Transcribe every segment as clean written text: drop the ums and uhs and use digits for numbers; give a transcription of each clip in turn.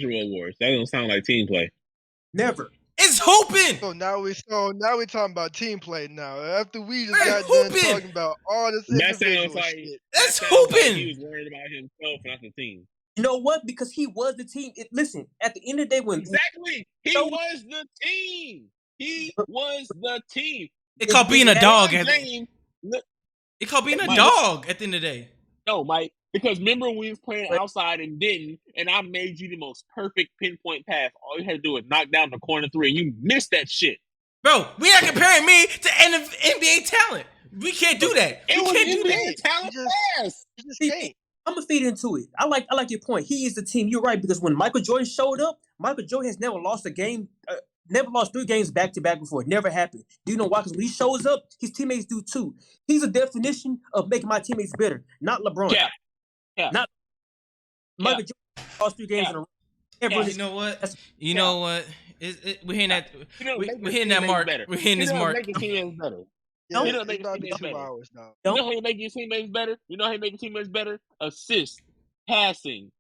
awards. That don't sound like team play. Never. It's hooping. So now we talking about team play now. After we just It's got done hooping. talking about all this That sounds individual like shit. It's that sounds like hooping. he was worried about himself, not the team. You know what? Because he was the team. Listen, at the end of the day, when Exactly, he was the team. He was the team. It called being a dog. It called being a dog at the end of the day. No, Mike. Because remember when we was playing outside and didn't, and I made you the most perfect pinpoint pass. All you had to do was knock down the corner three, and you missed that shit. Bro, we are comparing me to NBA talent. We can't do that. It was can't do NBA that. talent pass. You just can't. I'm gonna feed into it. I like your point. He is the team. You're right, because when Michael Jordan showed up, Michael Jordan has never lost a game, never lost 3 games back to back before. It never happened. Do you know why? Because when he shows up, his teammates do too. He's a definition of making my teammates better, not LeBron. Yeah. Not Michael Jordan lost 3 games in a row. You know what? You know what? We're hitting that. We're hitting that mark. We're hitting this mark. Making teammates better. Yeah, you know, make your teammates better. You know how you make your teammates better? You know how you make your teammates better? Assist, passing,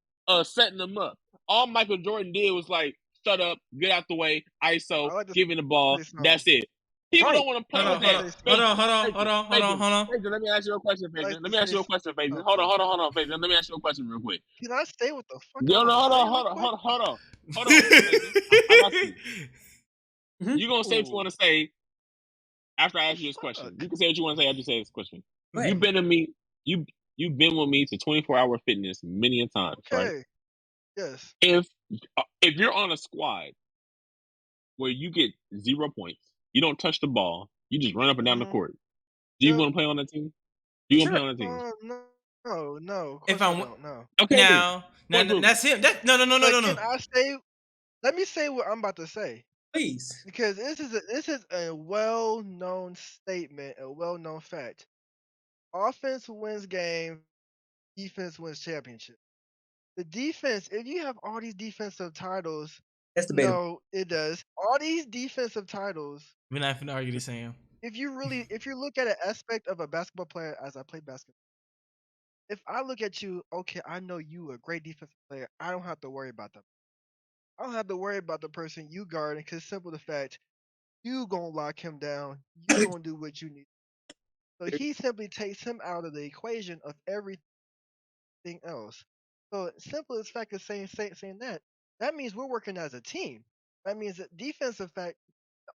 setting them up. All Michael Jordan did was like, shut up, get out the way, ISO, give him the ball. That's it. People don't want to play with that. Hold on. Let me ask you a question, Pedro. Hold on, Pedro. Let me ask you a question real quick. Can I stay with the fuck? Hold on. I got you. You gonna say what you want to say after I ask you this question. You can say what you want to say after you say this question. You've been with me to 24-hour fitness many a times, right? Yes. If you're on a squad where you get 0 points, you don't touch the ball, you just run up and down the court. Do you want to play on that team? Do you want to play on that team? No. If I want, no. Okay. Now that's him. No. Can I say? Let me say what I'm about to say. Please. Because this is a well-known statement, a well-known fact. Offense wins game, defense wins championship. The defense, if you have all these defensive titles, that's debatable. No, it does. All these defensive titles. We're not going to argue the same. If you look at an aspect of a basketball player, as I play basketball, if I look at you, okay, I know you a great defensive player. I don't have to worry about them. I don't have to worry about the person you guarding, because simple the fact, you gonna lock him down. You gonna do what you need. So he simply takes him out of the equation of everything else. So simple as fact of saying that. That means we're working as a team. That means that defensive fact,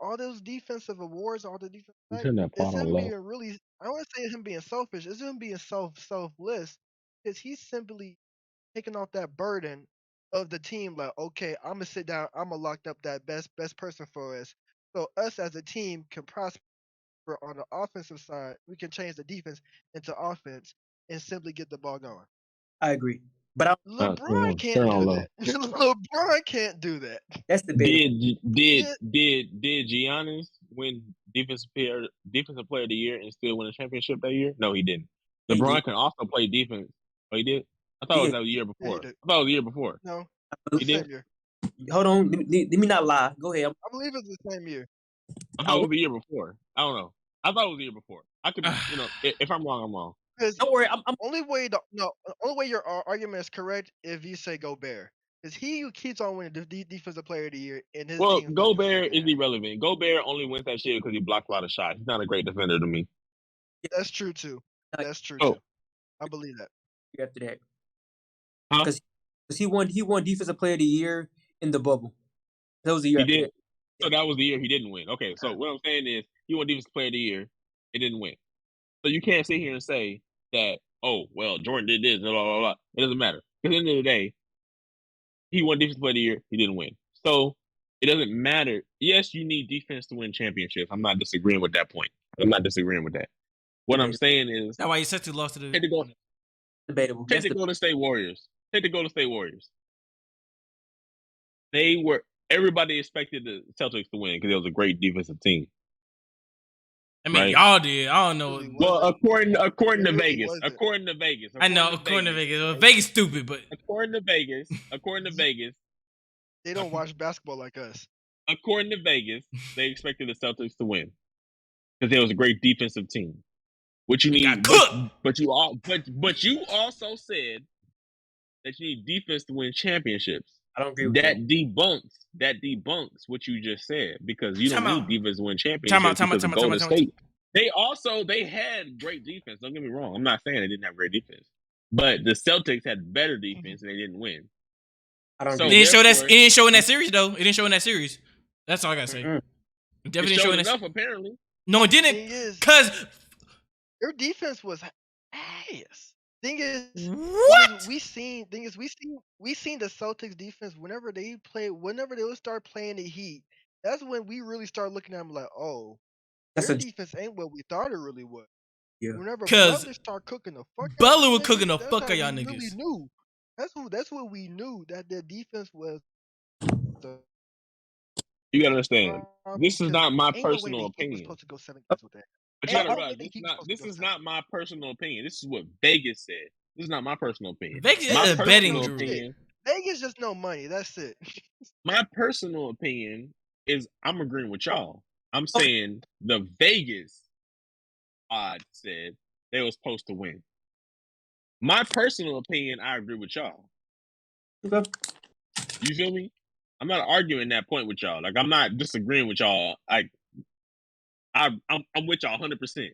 all those defensive awards, all the defensive fact, it's him being really. I don't want to say him being selfish. It's him being selfless, because he's simply taking off that burden of the team. Like, okay, I'm gonna sit down. I'm gonna lock up that best person for us, so us as a team can prosper on the offensive side. We can change the defense into offense and simply get the ball going. I agree. But LeBron can't do that. LeBron can't do that. That's the Did Giannis win defensive player of the year and still win a championship that year? No, he didn't. LeBron can also play defense. Oh, he did? I thought it was the year before. I thought it was the year before. No, he did. Year. Hold on, let me not lie. Go ahead. I believe it's the same year. I thought it was the year before. I don't know. I thought it was the year before. I could, if I'm wrong, I'm wrong. Don't worry. Only way your argument is correct if you say Gobert, because he keeps on winning the defensive player of the year. And his team Gobert is irrelevant. Gobert only wins that shit because he blocked a lot of shots. He's not a great defender to me. That's true too. Too. I believe that. After that, because he won defensive player of the year in the bubble. That was the year. He did. So that was the year he didn't win. Okay, so what I'm saying is he won defensive player of the year. It didn't win. So you can't sit here and say that, oh, well, Jordan did this, blah, blah, blah. It doesn't matter. Because at the end of the day, he won defensive player of the year. He didn't win. So it doesn't matter. Yes, you need defense to win championships. I'm not disagreeing with that point. I'm not disagreeing with that. What I'm saying is, that's why you said you lost to the debatable. Take the Golden State Warriors. Everybody expected the Celtics to win because it was a great defensive team. I mean, y'all did. I don't know. Well, according to Vegas. According to Vegas. I know, according to Vegas. Well, Vegas stupid, but according to Vegas, they don't watch basketball like us. According to Vegas, they expected the Celtics to win because it was a great defensive team. What you need, but you also said that you need defense to win championships. I don't agree with that. That debunks what you just said because you don't need defense to win championships Time because of Golden out. State. They had great defense. Don't get me wrong. I'm not saying they didn't have great defense, but the Celtics had better defense and they didn't win. I don't It agree. didn't show in that series though. It didn't show in that series. That's all I gotta say. Mm-mm. It definitely didn't show in enough apparently. No, it didn't. Cause their defense was ass. Thing is, what? we seen the Celtics defense whenever they would start playing the Heat. That's when we really start looking at them like, oh, their defense ain't what we thought it really was. Yeah. Whenever Cause Butler start cooking the fuck out Butler of was them cooking the niggas, fuck out y'all we niggas. really knew. That's what we knew that their defense was. You gotta understand. This is not my Ain't no way personal the Heat was opinion. supposed to go 7 games with that. But you gotta realize this is not my personal opinion. This is what Vegas said. This is not my personal opinion. Vegas my is a betting opinion. Vegas just no money. That's it. My personal opinion is I'm agreeing with y'all. I'm saying the Vegas odds said they were supposed to win. My personal opinion, I agree with y'all. Okay. You feel me? I'm not arguing that point with y'all. Like I'm not disagreeing with y'all. Like I'm with y'all 100%.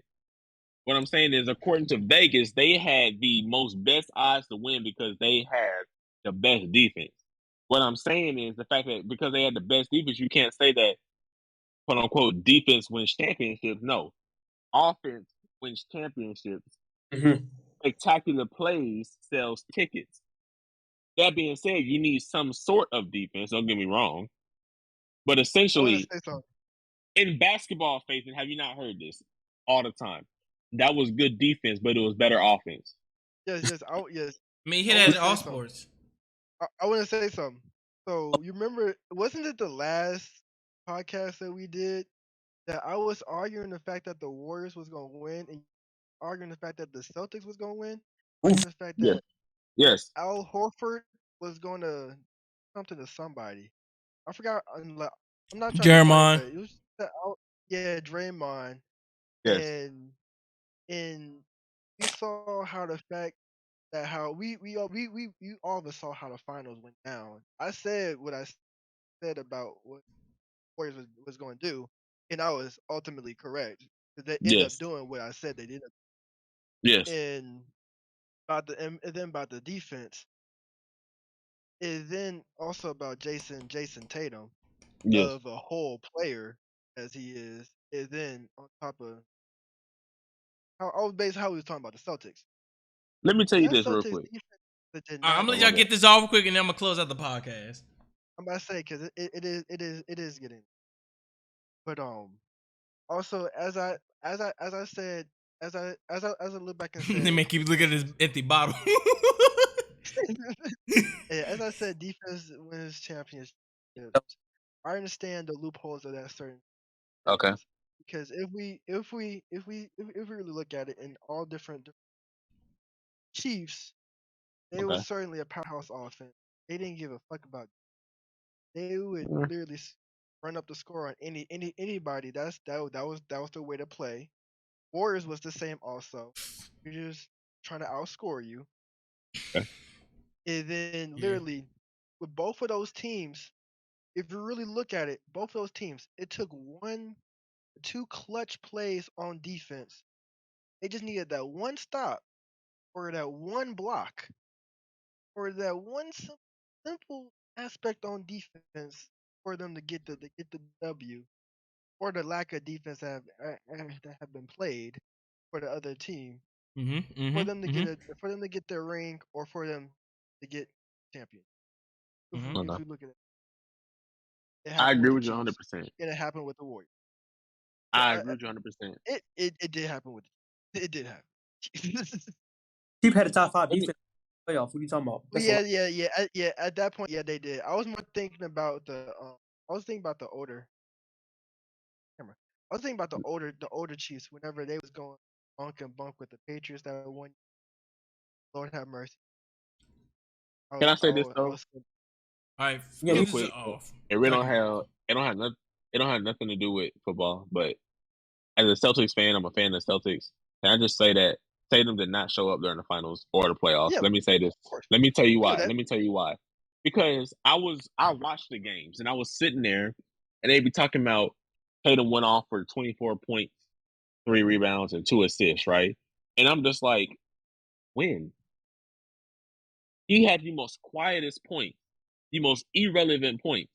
What I'm saying is, according to Vegas, they had the best odds to win because they had the best defense. What I'm saying is the fact that because they had the best defense, you can't say that quote unquote defense wins championships. No, offense wins championships. Mm-hmm. Spectacular plays sells tickets. That being said, you need some sort of defense. Don't get me wrong, but essentially, in basketball, Faison, have you not heard this all the time? That was good defense, but it was better offense. Yes. I mean, he had all sports. I want to say something. So you remember, wasn't it the last podcast that we did that I was arguing the fact that the Warriors was going to win and arguing the fact that the Celtics was going to win? Arguing the fact that Al Horford was going to something to somebody. I forgot. I'm not trying Draymond. to. It was Draymond. Yes. And we saw how the fact that how we all of us saw how the finals went down. I said what I said about what Warriors was going to do, and I was ultimately correct because they ended up doing what I said they did. Yes. And then about the defense, and then also about Jason Tatum of a whole player as he is, and then on top of how we was talking about the Celtics. Let me tell you this real quick. I'm gonna let y'all get this off quick, and then I'm gonna close out the podcast. I'm about to say because it is getting, but also as I said as I look back and said, they may keep looking at this empty bottle. Yeah, as I said, defense wins championships. I understand the loopholes of that certain. Okay. Because if we really look at it in all different Chiefs, they were certainly a powerhouse offense. They didn't give a fuck about. They would literally run up the score on anybody. That was the way to play. Warriors was the same also. You're just trying to outscore you. Okay. And then literally with both of those teams, if you really look at it, both of those teams, it took 2 clutch plays on defense. They just needed that one stop or that one block or that one simple aspect on defense for them to get the W, or the lack of defense that have been played for the other team, for them to get their ring, or for them to get champion. If you look at it, I agree with you you 100%. And it happened with the Warriors. I agree with you 100%. It did happen with it. It did happen. Chief had a top 5 defense playoff. What are you talking about? Yeah. At that point, yeah, they did. I was more thinking about the. I was thinking about the older. Camera. I was thinking about the older Chiefs whenever they was going bunk with the Patriots that one. Lord have mercy. Can I say this though? All right, real quick. It don't have nothing to do with football. But as a Celtics fan, I'm a fan of Celtics. Can I just say that Tatum did not show up during the finals or the playoffs? Let me say this. Let me tell you why. because I watched the games and I was sitting there and they'd be talking about Tatum went off for 24 points, 3 rebounds, and 2 assists, right? And I'm just like, when? He had the most quietest point, the most irrelevant points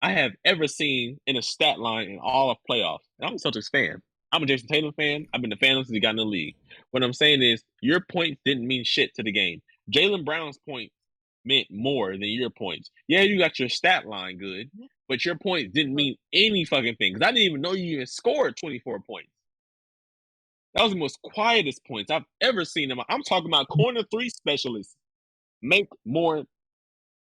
I have ever seen in a stat line in all of playoffs. And I'm a Celtics fan. I'm a Jason Tatum fan. I've been a fan since he got in the league. What I'm saying is, your points didn't mean shit to the game. Jaylen Brown's points meant more than your points. Yeah, you got your stat line good, but your points didn't mean any fucking thing. Because I didn't even know you even scored 24 points. That was the most quietest points I've ever seen him. I'm talking about corner 3 specialists make more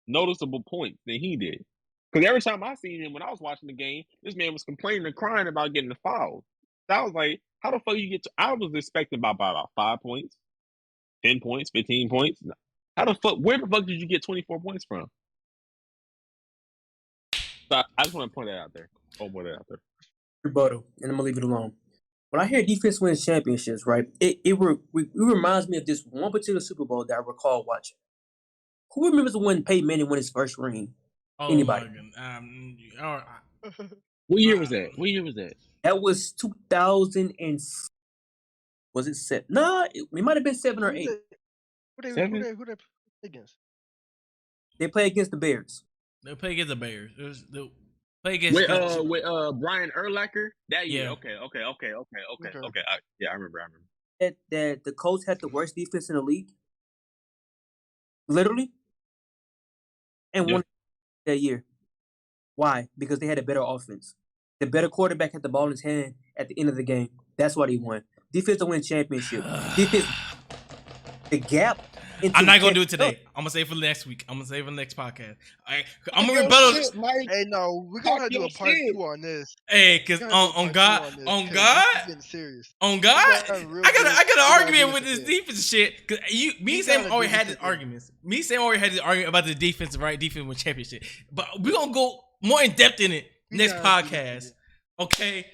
noticeable points than he did. Because every time I seen him when I was watching the game, this man was complaining and crying about getting the foul. So I was like, how the fuck you get to, I was expecting about 5 points, 10 points, 15 points. Where the fuck did you get 24 points from? So I just want to point that out there. Rebuttal, and I'm gonna leave it alone. When I hear defense wins championships, right, it reminds me of this one particular Super Bowl that I recall watching. Who remembers when Peyton Manning won his first ring? Anybody? What year was that? That was 2000 and was it 7? No, it might have been 7 or 8. Who they play against? They play against the Bears. They play against the Bears. They play against with Brian Urlacher that year. Yeah. Okay. I remember. That the Colts had the worst defense in the league, literally, and won that year. Why? Because they had a better offense. The better quarterback had the ball in his hand at the end of the game. That's why they won. Defense to win championship. Defense. The gap. I'm not gonna do it today. I'm gonna save it for next week. I'm gonna save it for the next podcast. I'm gonna rebuttal. Hey, no, we're gonna do a part 2 on this. Hey, because on God, I got an argument with this defense shit. Cause me and Sam already had this arguments. Me and Sam already had this argument about the defense with championship. But we're gonna go more in depth in it next podcast. Okay.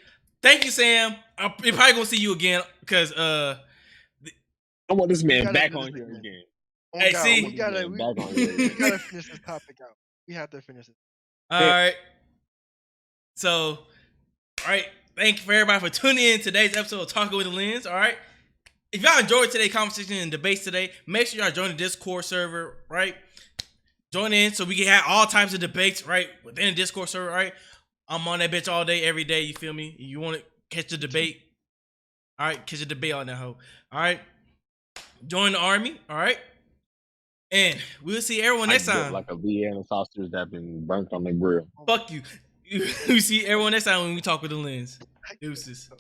Thank you, Sam. I'm probably gonna see you again because I want this man back on here again. Hey, see, we gotta finish this topic out. We have to finish it. All right. So, all right. Thank you for everybody for tuning in to today's episode of Talking with the Lens. All right. If y'all enjoyed today's conversation and debates today, make sure y'all join the Discord server. Right. Join in so we can have all types of debates. Right, within the Discord server. Right. I'm on that bitch all day, every day. You feel me? You want to catch the debate? All right. Catch the debate on that hoe. All right. Join the army. All right. And we'll see everyone next time. Like a Vienna sausage that's been burnt on the grill. Fuck you. We see everyone next time when we talk with the Lens. Deuces.